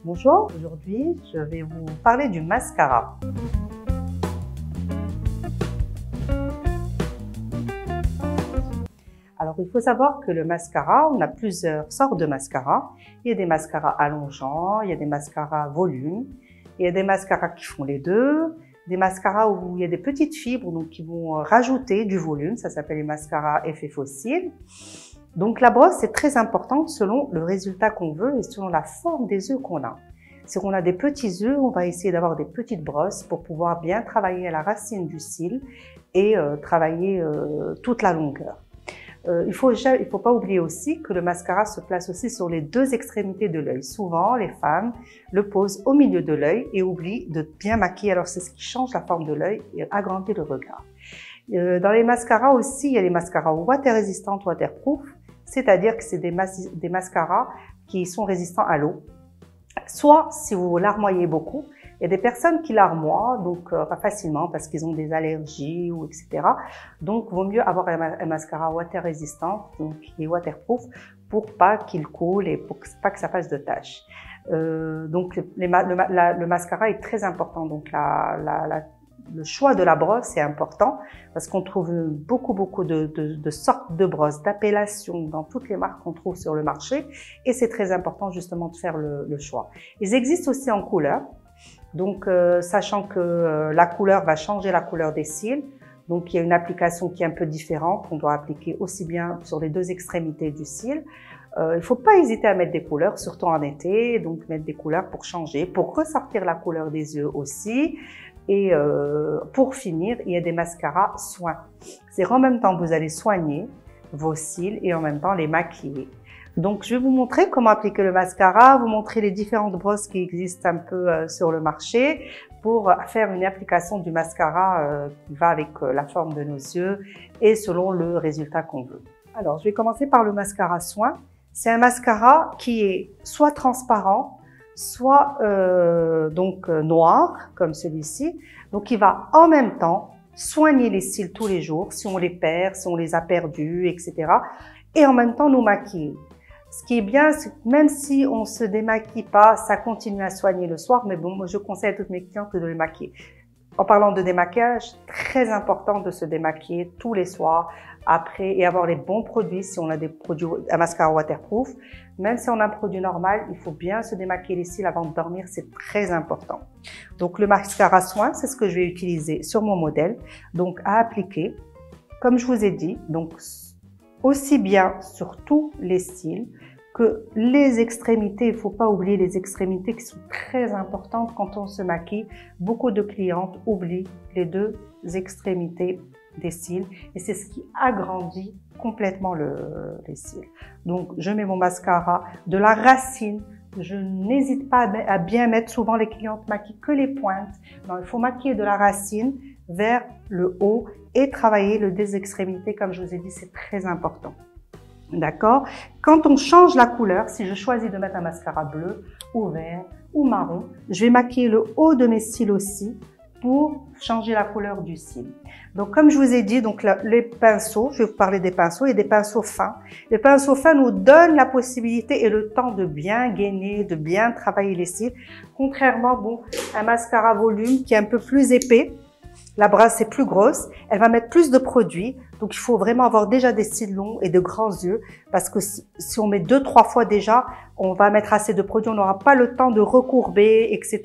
Bonjour, aujourd'hui je vais vous parler du mascara. Alors il faut savoir que le mascara, on a plusieurs sortes de mascara. Il y a des mascaras allongeants, il y a des mascaras volume, il y a des mascaras qui font les deux, des mascaras où il y a des petites fibres donc qui vont rajouter du volume, ça s'appelle les mascaras effet fossile. Donc la brosse est très importante selon le résultat qu'on veut et selon la forme des œufs qu'on a. Si on a des petits œufs, on va essayer d'avoir des petites brosses pour pouvoir bien travailler à la racine du cil et travailler toute la longueur. Il faut pas oublier aussi que le mascara se place aussi sur les deux extrémités de l'œil. Souvent, les femmes le posent au milieu de l'œil et oublient de bien maquiller. Alors c'est ce qui change la forme de l'œil et agrandit le regard. Dans les mascaras aussi, il y a les mascaras water résistants, waterproof. C'est-à-dire que c'est des mascaras qui sont résistants à l'eau. Soit, si vous larmoyez beaucoup, il y a des personnes qui larmoient, donc pas facilement parce qu'ils ont des allergies ou etc. Donc, vaut mieux avoir un mascara water résistant, donc qui est waterproof, pour pas qu'il coule et pour pas que ça fasse de taches. Donc, le mascara est très important. Donc, le choix de la brosse est important parce qu'on trouve beaucoup de sortes de brosses, d'appellations dans toutes les marques qu'on trouve sur le marché et c'est très important justement de faire le choix. Ils existent aussi en couleur, donc sachant que la couleur va changer la couleur des cils, donc il y a une application qui est un peu différente qu'on doit appliquer aussi bien sur les deux extrémités du cil. Il faut pas hésiter à mettre des couleurs, surtout en été, donc mettre des couleurs pour changer, pour ressortir la couleur des yeux aussi. Et pour finir, il y a des mascaras soins. C'est en même temps vous allez soigner vos cils et en même temps les maquiller. Donc je vais vous montrer comment appliquer le mascara, vous montrer les différentes brosses qui existent un peu sur le marché pour faire une application du mascara qui va avec la forme de nos yeux et selon le résultat qu'on veut. Alors je vais commencer par le mascara soin. C'est un mascara qui est soit transparent, soit noir comme celui-ci, donc il va en même temps soigner les cils tous les jours si on les perd, si on les a perdus, etc. et en même temps nous maquiller. Ce qui est bien, c'est que même si on se démaquille pas, ça continue à soigner le soir, mais bon, moi je conseille à toutes mes clientes de les maquiller. En parlant de démaquillage, très important de se démaquiller tous les soirs après et avoir les bons produits si on a des produits, un mascara waterproof. Même si on a un produit normal, il faut bien se démaquiller les cils avant de dormir, c'est très important. Donc le mascara soin, c'est ce que je vais utiliser sur mon modèle, donc à appliquer, comme je vous ai dit, donc aussi bien sur tous les cils que les extrémités. Il ne faut pas oublier les extrémités qui sont très importantes quand on se maquille. Beaucoup de clientes oublient les deux extrémités des cils et c'est ce qui agrandit complètement les cils. Donc je mets mon mascara de la racine. Je n'hésite pas à bien mettre, souvent les clientes maquillent que les pointes. Non, il faut maquiller de la racine vers le haut et travailler le des extrémités, comme je vous ai dit, c'est très important. D'accord? Quand on change la couleur, si je choisis de mettre un mascara bleu ou vert ou marron, je vais maquiller le haut de mes cils aussi pour changer la couleur du cil. Donc comme je vous ai dit, donc les pinceaux, je vais vous parler des pinceaux et des pinceaux fins. Les pinceaux fins nous donnent la possibilité et le temps de bien gainer, de bien travailler les cils. Contrairement, un mascara volume qui est un peu plus épais, la brosse est plus grosse, elle va mettre plus de produits, donc il faut vraiment avoir déjà des cils longs et de grands yeux, parce que si on met 2-3 fois déjà, on va mettre assez de produits, on n'aura pas le temps de recourber, etc.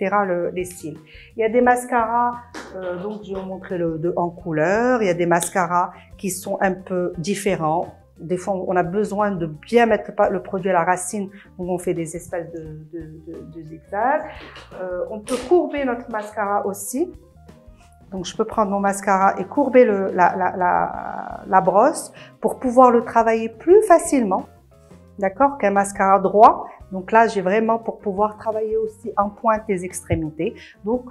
les cils. Il y a des mascaras, donc je vais vous montrer en couleur, il y a des mascaras qui sont un peu différents. Des fois, on a besoin de bien mettre le produit à la racine, donc on fait des espèces de zigzags. On peut courber notre mascara aussi. Donc, je peux prendre mon mascara et courber la brosse pour pouvoir le travailler plus facilement, d'accord, qu'un mascara droit. Donc là, j'ai vraiment pour pouvoir travailler aussi en pointe les extrémités. Donc,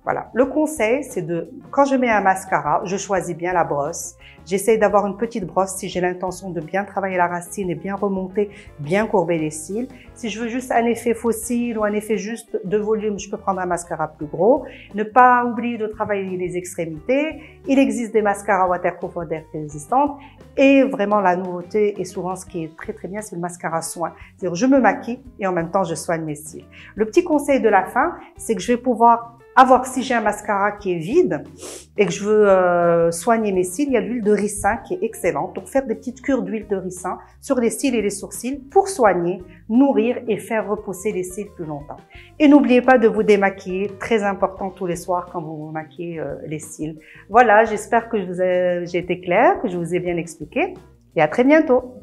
Voilà. Le conseil, c'est quand je mets un mascara, je choisis bien la brosse. J'essaie d'avoir une petite brosse si j'ai l'intention de bien travailler la racine et bien remonter, bien courber les cils. Si je veux juste un effet faux cils ou un effet juste de volume, je peux prendre un mascara plus gros. Ne pas oublier de travailler les extrémités. Il existe des mascaras waterproof, water résistantes. Et vraiment, la nouveauté, et souvent ce qui est très très bien, c'est le mascara soin. C'est-à-dire, je me maquille et en même temps, je soigne mes cils. Le petit conseil de la fin, c'est que je vais pouvoir si j'ai un mascara qui est vide et que je veux soigner mes cils, il y a l'huile de ricin qui est excellente. Donc, faire des petites cures d'huile de ricin sur les cils et les sourcils pour soigner, nourrir et faire repousser les cils plus longtemps. Et n'oubliez pas de vous démaquiller, très important tous les soirs quand vous vous maquillez les cils. Voilà, j'espère que j'ai été claire, que je vous ai bien expliqué et à très bientôt.